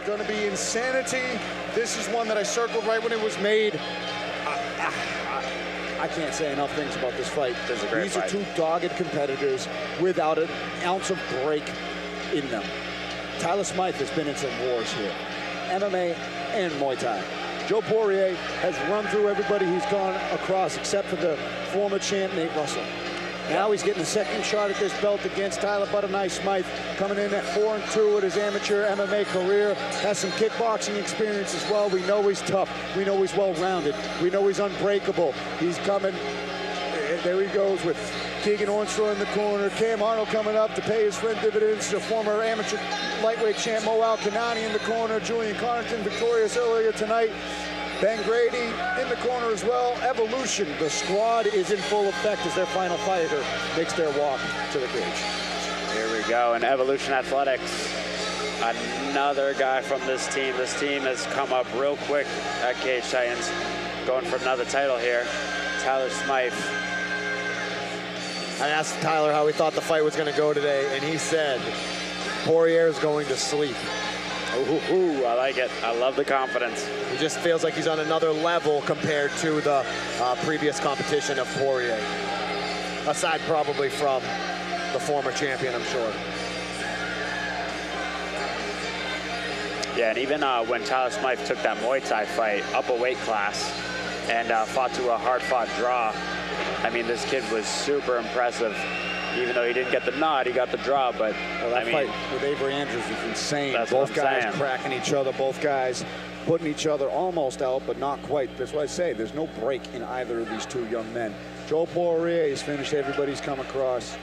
is going to be insanity. This is one that I circled right when it was made. I can't say enough things about this fight. This is a great These fight. are two dogged competitors without an ounce of break in them. Tyler Smythe has been in some wars here, MMA and Muay Thai. Joe Poirier has run through everybody he's gone across except for the former champ, Nate Russell. Now he's getting a second shot at this belt against Tyler Butter Knife Smythe, coming in at 4-2 at his amateur MMA career. Has some kickboxing experience as well. We know he's tough. We know he's well-rounded. We know he's unbreakable. He's coming. There he goes with Keegan Ornstraw in the corner. Cam Arnold coming up to pay his friend dividends. The former amateur lightweight champ Mo Al-Kanani in the corner. Julian Carrington victorious earlier tonight. Ben Grady in the corner as well. Evolution, the squad is in full effect as their final fighter makes their walk to the cage. Here we go, and Evolution Athletics, another guy from this team. This team has come up real quick at Cage Titans, going for another title here. Tyler Smythe. I asked Tyler how he thought the fight was going to go today, and he said Poirier is going to sleep. Ooh, I like it. I love the confidence. He just feels like he's on another level compared to the previous competition of Poirier. Aside probably from the former champion, I'm sure. Yeah, and even when Tyler Smythe took that Muay Thai fight up a weight class and fought to a hard-fought draw, I mean, this kid was super impressive. Even though he didn't get the nod, he got the draw. But that fight with Avery Andrews was insane. That's both guys saying. cracking each other, both guys putting each other almost out, but not quite. That's why I say there's no break in either of these two young men. Joe Poirier has finished everybody's come across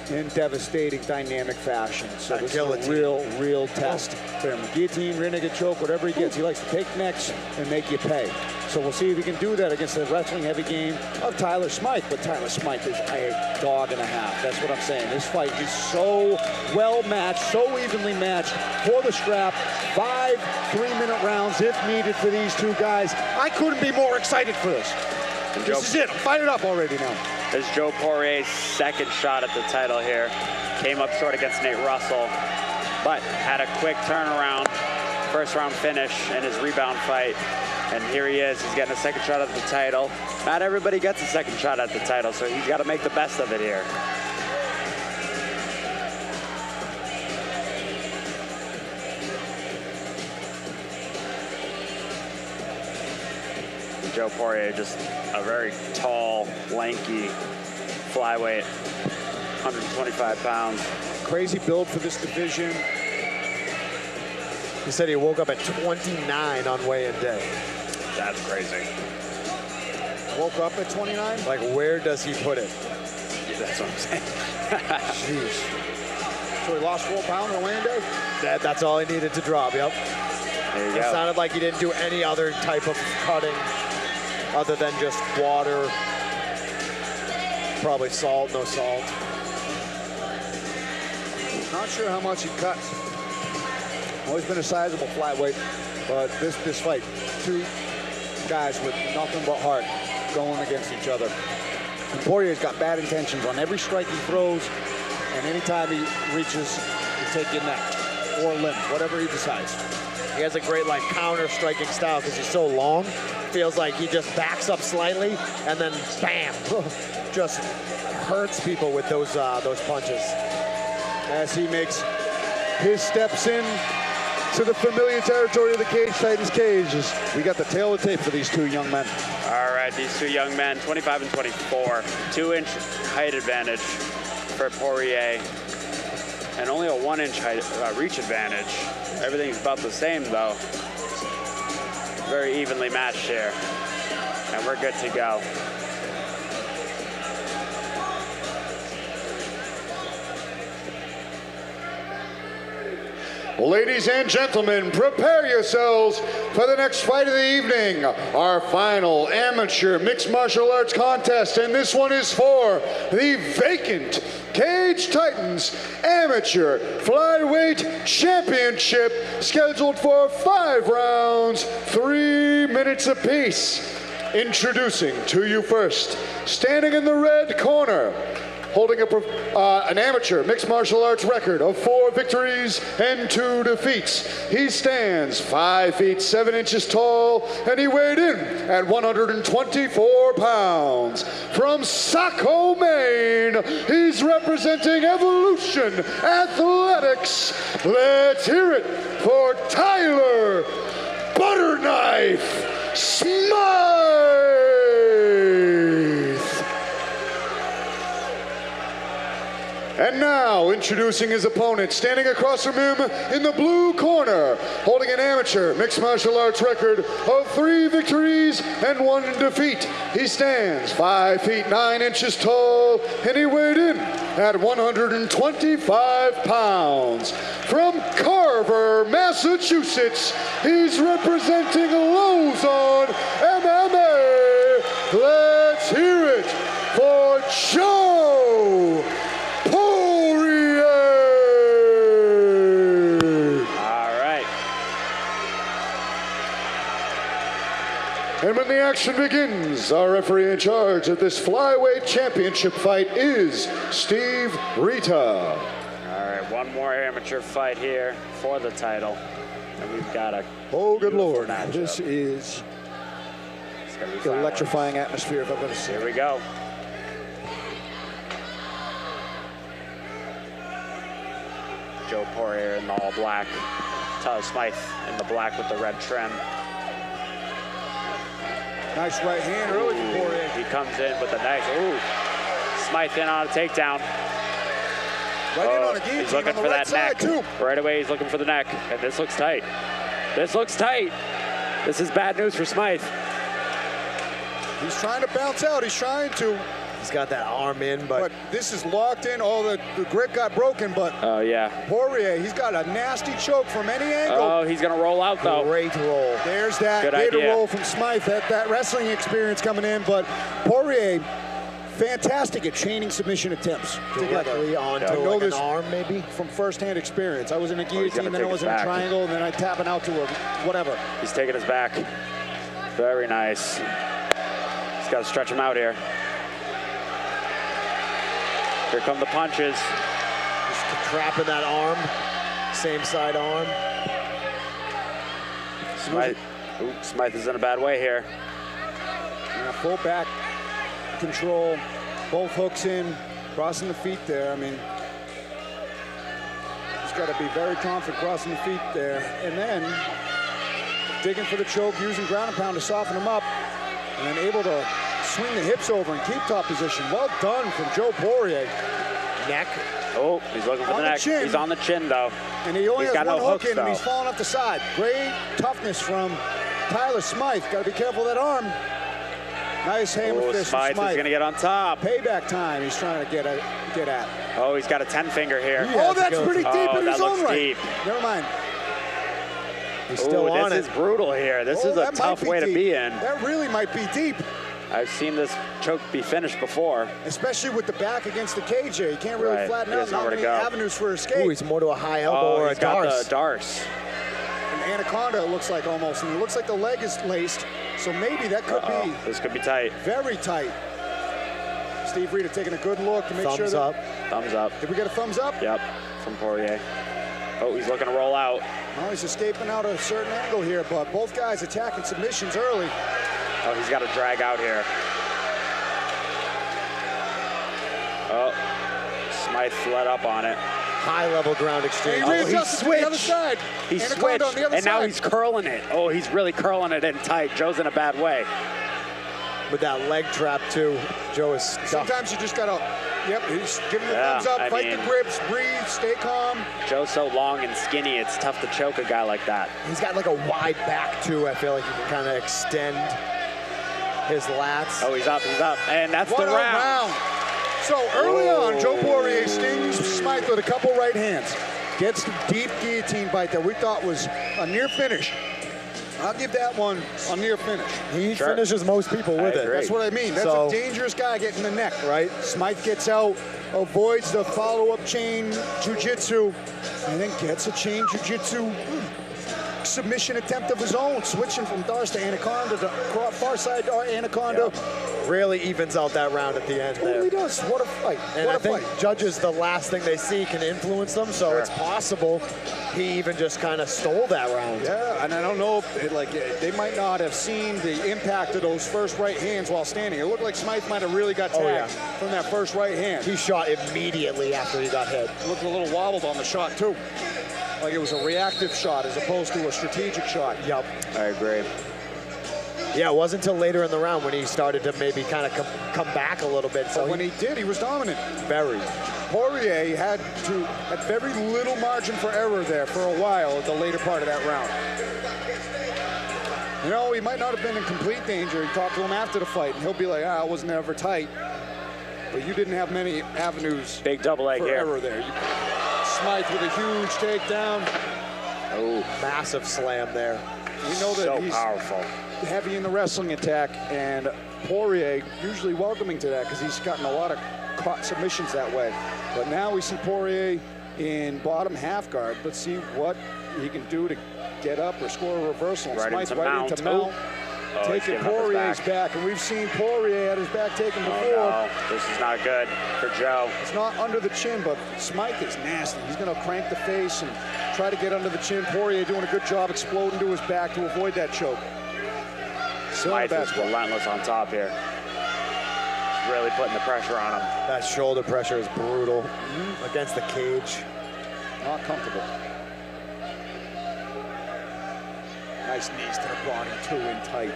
in devastating, dynamic fashion. So this is a real test for him. Guillotine, rear naked choke, whatever he gets, he likes to take necks and make you pay. So we'll see if he can do that against the wrestling heavy game of Tyler Smythe. But Tyler Smythe is a dog and a half. That's what I'm saying. This fight is so well matched, so evenly matched for the strap. 5 3-minute rounds if needed for these two guys. I couldn't be more excited for this. This is it. I'm fired up already now. This is Joe Poirier's second shot at the title here. Came up short against Nate Russell, but had a quick turnaround, first round finish in his rebound fight. And here he is, he's getting a second shot at the title. Not everybody gets a second shot at the title, so he's got to make the best of it here. Joe Poirier, just a very tall, lanky flyweight, 125 pounds. Crazy build for this division. He said he woke up at 29 on weigh-in day. That's crazy. Woke up at 29? Like, where does he put it? Yeah, that's what I'm saying. Jeez. So he lost 4 pounds on weigh-in day? That's all he needed to drop, yep. There you It go. sounded like he didn't do any other type of cutting other than just water, probably salt, no salt. Not sure how much he cuts. Always been a sizable flyweight, but this fight, two guys with nothing but heart going against each other. And Poirier's got bad intentions on every strike he throws, and anytime he reaches to take your neck or limb, whatever he decides. He has a great like counter striking style because he's so long. Feels like he just backs up slightly and then bam, just hurts people with those punches. As he makes his steps in to the familiar territory of the Cage Titans cages. We got the tail of the tape for these two young men. All right, these two young men, 25 and 24, 2-inch height advantage for Poirier, and only a 1-inch reach advantage. Everything's about the same though. Very evenly matched here, and we're good to go. Ladies and gentlemen, prepare yourselves for the next fight of the evening. Our final amateur mixed martial arts contest, and this one is for the vacant Cage Titans Amateur Flyweight Championship, scheduled for 5 rounds, 3 minutes apiece. Introducing to you first, standing in the red corner, holding an amateur mixed martial arts record of 4 victories and 2 defeats. He stands 5 feet 7 inches tall, and he weighed in at 124 pounds. From Saco, Maine, he's representing Evolution Athletics. Let's hear it for Tyler Butterknife Smythe. And now, introducing his opponent, standing across from him in the blue corner, holding an amateur mixed martial arts record of 3 victories and 1 defeat. He stands 5 feet 9 inches tall, and he weighed in at 125 pounds. From Carver, Massachusetts, he's representing Lozon MMA. Let's hear it for Joe Poirier. All right. And when the action begins, our referee in charge of this flyweight championship fight is Steve Rita. All right, one more amateur fight here for the title. And we've got a Oh, good beautiful Lord. matchup. This is It's gonna be the fun. electrifying atmosphere if I've ever seen Here it. we go. Joe Poirier in the all black. Tyler Smythe in the black with the red trim. Nice right hand early from Poirier. He comes in with a nice, Smythe in on a takedown. Right in on a guillotine He's looking on the for right that neck. side, too. Right away, he's looking for the neck. And this looks tight. This looks tight. This is bad news for Smythe. He's trying to bounce out. He's trying to. He's got that arm in, But this is locked in. Oh, the grip got broken, but Oh, yeah. Poirier, he's got a nasty choke from any angle. Oh, he's going to roll out, though. great roll. There's that Good gator idea. roll from Smythe, that wrestling experience coming in. But Poirier, fantastic at chaining submission attempts. Directly onto I know like this an arm, maybe. from firsthand experience. I was in a he's guillotine, gonna then I take was his in a back. triangle, and then I tapping out to a whatever. He's taking his back. Very nice. He's got to stretch him out here. Here come the punches. Just trapping that arm. Same side arm. Smythe is in a bad way here. Yeah, full back control, both hooks in, crossing the feet there. I mean, he's got to be very confident crossing the feet there. And then digging for the choke, using ground and pound to soften him up, and then able to swing the hips over and keep top position. Well done from Joe Poirier. Neck. Oh, he's looking for On the the neck. chin. He's on the chin, though. And he only He's has got one no hook hooks, in, and he's though. falling off the side. Great toughness from Tyler Smythe. Got to be careful of that arm. Nice hammer Oh, fist from Smythe is Smythe. going to get on top. Payback time he's trying to get at. Oh, he's got a 10 finger here. Oh, has to that's go pretty to- deep Oh, in that his own looks right. deep. Never mind. He's still Ooh, on this it. is brutal here. This Oh, is a that might tough way to deep. be in. That really might be deep, I've seen this choke be finished before. especially with the back against the cage here. He can't really Right. flatten He out. doesn't Not know where to many go. avenues for Ooh, escape. he's more to a high elbow or Oh, a he's got darce. the darce. An anaconda, it looks like almost. And it looks like the leg is laced. So maybe that could be This could be tight. very tight. Steve Rita taking a good look to make sure Thumbs that. up. Thumbs up. Did we get a thumbs up? Yep, from Poirier. Oh, he's looking to roll out. Well, he's escaping out a certain angle here, but both guys attacking submissions early. Oh, he's got to drag out here. Oh, Smythe let up on it. High level ground exchange. And he he readjusted to the other switched. side. He Anaconda switched, on the other and now side. he's curling it. Oh, he's really curling it in tight. Joe's in a bad way. With that leg trap, too. Joe is stuck. Sometimes you just gotta, yep, he's giving the Yeah, thumbs up, I fight mean- the grips, breathe, stay calm. Joe's so long and skinny, it's tough to choke a guy like that. He's got like a wide back, too. I feel like he can kind of extend his lats. Oh, he's up, and that's What the a round. round. So early on, Joe Poirier stings Smythe with a couple right hands. Gets the deep guillotine bite that we thought was a near finish. I'll give that one a near finish. He Sure. finishes most people with it. agree. That's what I mean. That's So- a dangerous guy getting the neck, right? Smythe gets out, avoids the follow-up chain jiu-jitsu, and then gets a chain jiu-jitsu submission attempt of his own, switching from Darce to Anaconda to far side Anaconda. Yep. Really evens out that round at the end there. Totally does. What a fight. And what I a think fight. judges, the last thing they see can influence them, so it's possible he even just kind of stole that round. Yeah, and I don't know if they might not have seen the impact of those first right hands while standing. It looked like Smythe might have really got tagged from that first right hand. He shot immediately after he got hit. Looked a little wobbled on the shot too. Like it was a reactive shot as opposed to a strategic shot. Yep. I agree. Yeah, it wasn't until later in the round when he started to maybe kind of come back a little bit. So when he did, he was dominant. Very. Poirier had very little margin for error there for a while at the later part of that round. You know, he might not have been in complete danger. He talked to him after the fight, and he'll be like, I wasn't ever tight. But you didn't have many avenues Big double leg for here. error there. Smythe with a huge takedown. Oh, massive slam there. We know that so he's powerful. heavy in the wrestling attack, and Poirier usually welcoming to that because he's gotten a lot of caught submissions that way. But now we see Poirier in bottom half guard. Let's see what he can do to get up or score a reversal. Right Smythe into right into mount. Oh, Taking Poirier's back, and we've seen Poirier had his back taken before. Oh, no. This is not good for Joe. It's not under the chin, but Smythe is nasty. He's going to crank the face and try to get under the chin. Poirier doing a good job exploding to his back to avoid that choke. Smythe is relentless on top here. Really putting the pressure on him. That shoulder pressure is brutal against the cage. Not comfortable. Nice knees to the body, too, in tight.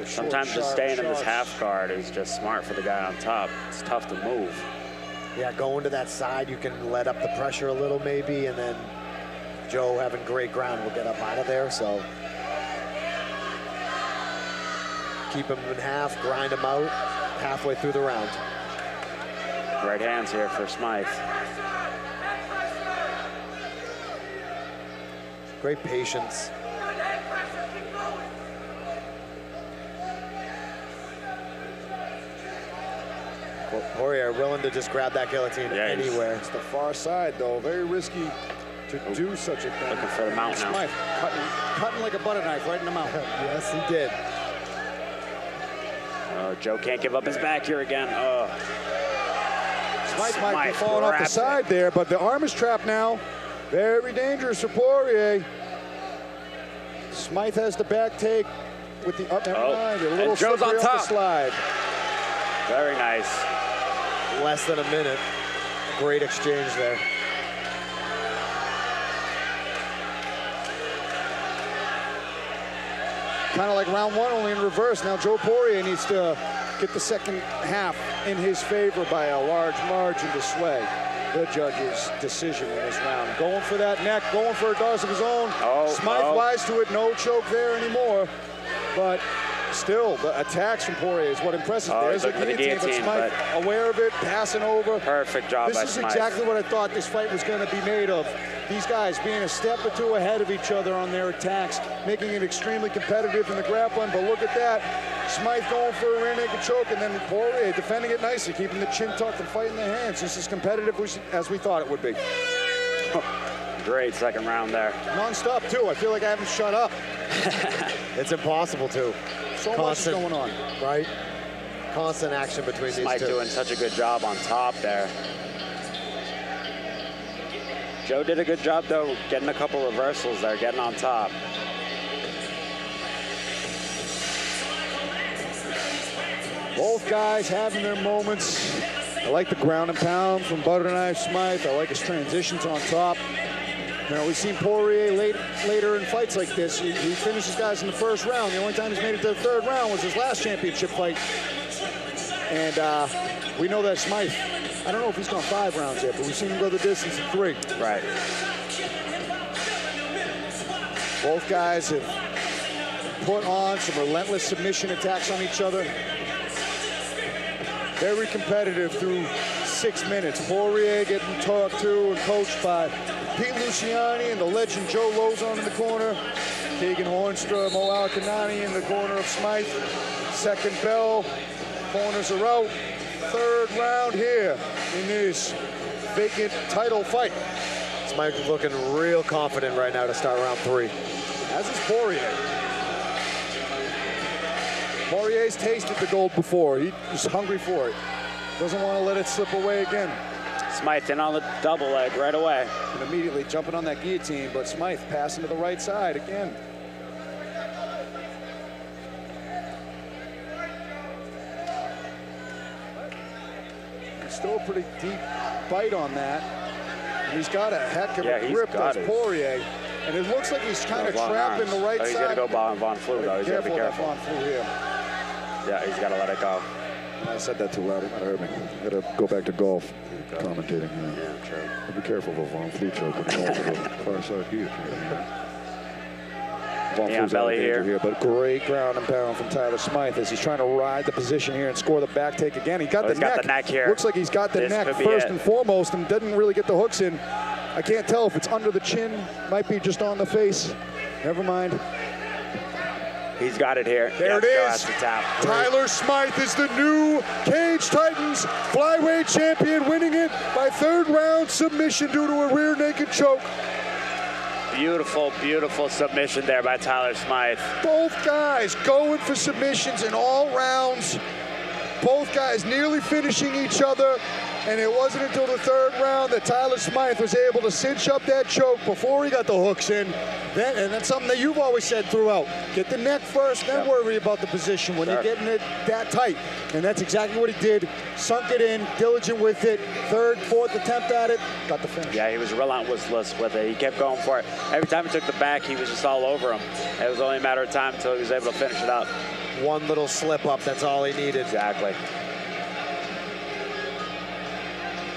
Sometimes just staying in this half guard is just smart for the guy on top. It's tough to move. Yeah, going to that side, you can let up the pressure a little maybe, and then Joe having great ground will get up out of there, so. Keep him in half, grind him out halfway through the round. Right hands here for Smythe. Great patience. Poirier willing to just grab that guillotine anywhere. It's the far side, though. Very risky to do such a thing. Looking for the mount now. Smythe cutting like a butter knife right in the mouth. Yes, he did. Oh, Joe can't give up his back here again. Oh. Smythe might be falling off the side there, but the arm is trapped now. Very dangerous for Poirier. Smythe has the back take with the up. Never mind. A little and Joe's on top. The slide. Very nice. Less than a minute. Great exchange there. Kind of like round one, only in reverse. Now Joe Poirier needs to get the second half in his favor by a large margin to sway the judge's decision in this round. Going for that neck, going for a Darce of his own. Smythe wise to it, no choke there anymore. But still, the attacks from Poirier is what impresses. There's a guillotine, but Smythe aware of it, passing over. Perfect job by Smythe. This is exactly what I thought this fight was going to be made of. These guys being a step or two ahead of each other on their attacks, making it extremely competitive in the grappling. But look at that. Smythe going for a rear naked choke, and then Poirier defending it nicely, keeping the chin tucked and fighting their hands. Just as competitive as we thought it would be. Great second round there. Non-stop, too. I feel like I haven't shut up. It's impossible to. So much is going on. Right? Constant action between these two. Doing such a good job on top there. Joe did a good job, though, getting a couple reversals there, getting on top. Both guys having their moments. I like the ground and pound from Butter Knife Smythe. I like his transitions on top. You know, we've seen Poirier later in fights like this. He finishes guys in the first round. The only time he's made it to the third round was his last championship fight. And we know that Smythe, I don't know if he's gone 5 rounds yet, but we've seen him go the distance in 3. Right. Both guys have put on some relentless submission attacks on each other. Very competitive through 6 minutes. Poirier getting talked to and coached by Pete Luciani and the legend Joe Lozon in the corner. Keegan Hornstra, Mo Al-Kanani in the corner of Smythe. Second bell, corners are out. Third round here. in this vacant title fight. Smythe looking real confident right now to start round 3. As is Poirier. Poirier's tasted the gold before. He's hungry for it. Doesn't want to let it slip away again. Smythe in on the double leg right away. And immediately jumping on that guillotine, but Smythe passing to the right side again. Still a pretty deep bite on that. And he's got a heck of a grip, that's Poirier. And it looks like he's kind of trapped in the right side. He's going to go Von Flue, though. He's got to be careful. Von Flue here. Yeah, he's got to let it go. I said that too loud. He might have heard me. I got to go back to golf commentating. Yeah, true. Be careful of a Von Flue choke when you go to the far side guillotine. Von Flue's out of danger here, but great ground and pound from Tyler Smythe as he's trying to ride the position here and score the back take again. He got the neck here. Looks like he's got the neck first and foremost and didn't really get the hooks in. I can't tell if it's under the chin, might be just on the face. Never mind. He's got it here. There it is. Tyler Smythe is the new Cage Titans flyweight champion, winning it by 3rd round submission due to a rear naked choke. Beautiful, beautiful submission there by Tyler Smythe. Both guys going for submissions in all rounds. Both guys nearly finishing each other. And it wasn't until the 3rd round that Tyler Smythe was able to cinch up that choke before he got the hooks in. And that's something that you've always said throughout. Get the neck first, then worry about the position when you're getting it that tight. And that's exactly what he did. Sunk it in, diligent with it. 3rd, 4th attempt at it, got the finish. Yeah, he was relentless with it. He kept going for it. Every time he took the back, he was just all over him. It was only a matter of time until he was able to finish it up. One little slip up, that's all he needed. Exactly.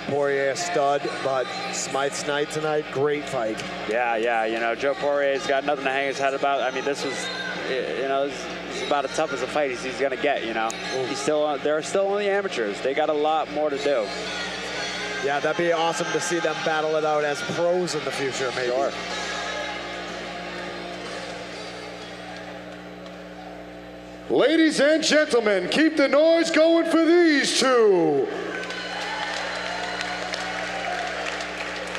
Poirier a stud, but Smythe's night tonight, great fight. Yeah, you know, Joe Poirier's got nothing to hang his head about. I mean, this was, you know, this is about as tough as a fight as he's gonna get, you know. He's still, they're still only amateurs. They got a lot more to do. Yeah, that'd be awesome to see them battle it out as pros in the future, maybe. Sure. Ladies and gentlemen, keep the noise going for these two.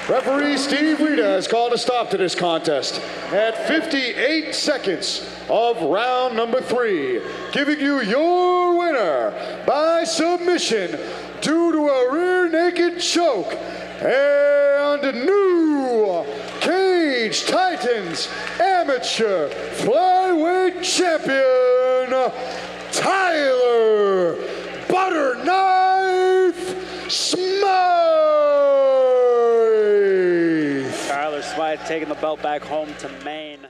Referee Steve Rita has called a stop to this contest at 58 seconds of round number 3, giving you your winner by submission due to a rear naked choke and new Cage Titans amateur flyweight champion, Tyler Butter Knife Smythe. Tyler Smythe taking the belt back home to Maine.